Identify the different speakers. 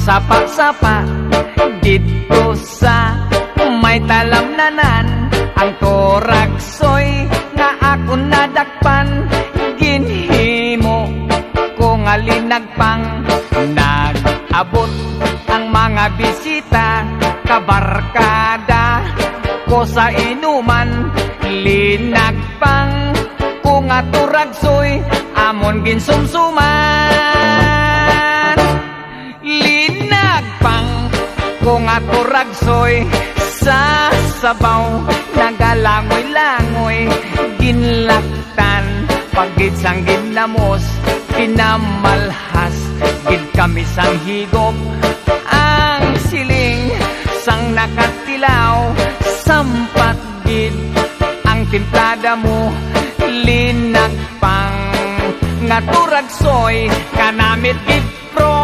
Speaker 1: sapa-sapa dito sa may talamnanan. Ang Turagsoy nga ako nadakpan, ginhimo ko nga linagpang. Nag-abot ang mga bisita, kabarkada ko sa inuman. Linagpang ko nga Turagsoy, amon ginsumsuman. Linagpang ko nga Turagsoy, sa sabaw nagalangoy-langoy. Ginlaktan pagid sang ginlamos, pinamalhas gid kami sang higop. Ang siling sang nakatilaw, sampat gid ang timplada mo. Linagpang nga Turagsoy, kanamit gid